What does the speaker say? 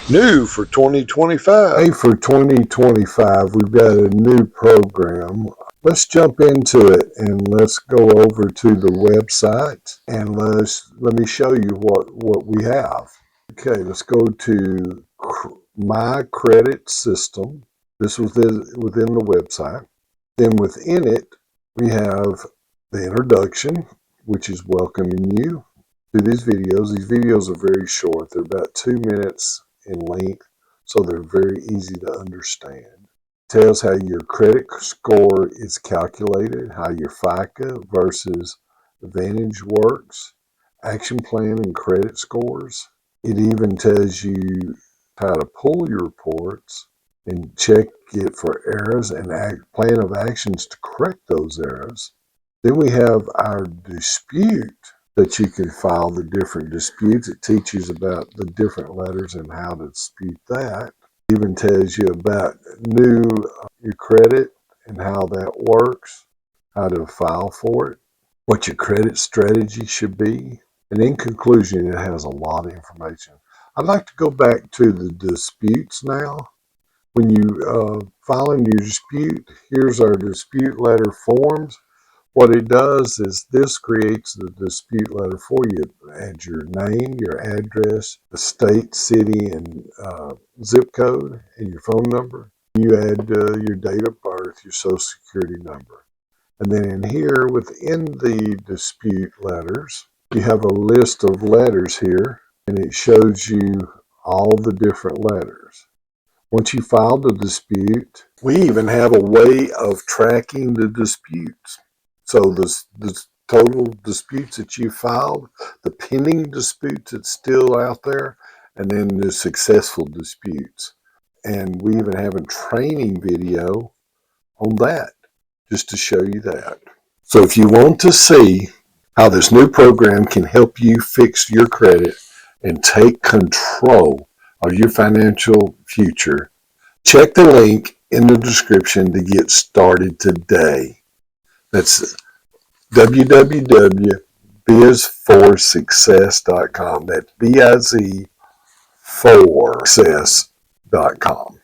New for 2025. Hey, for 2025, we've got a new program. Let's jump into it and let's go over to the website and let me show you what we have. Okay, let's go to My Credit System. This was within the website. Then within it, we have the introduction, which is welcoming you to these videos. These videos are very short. They're about 2 minutes in length, so they're very easy to understand. Tells how your credit score is calculated, how your FICA versus Advantage works, action plan and credit scores. It even tells you how to pull your reports and check it for errors and plan of actions to correct those errors. Then we have our dispute that you can file the different disputes. It teaches about the different letters and how to dispute that. It even tells you about your credit and how that works, how to file for it, what your credit strategy should be. And in conclusion, it has a lot of information. I'd like to go back to the disputes now. When you file in your dispute, here's our dispute letter forms. What it does is this creates the dispute letter for you. Add your name, your address, the state, city, and zip code, and your phone number. You add your date of birth, your social security number. And then in here, within the dispute letters, you have a list of letters here, and it shows you all the different letters. Once you file the dispute, we even have a way of tracking the disputes. So the total disputes that you filed, the pending disputes that's still out there, and then the successful disputes. And we even have a training video on that, just to show you that. So if you want to see how this new program can help you fix your credit and take control of your financial future, check the link in the description to get started today. That's www.biz4success.com. That's biz4success.com.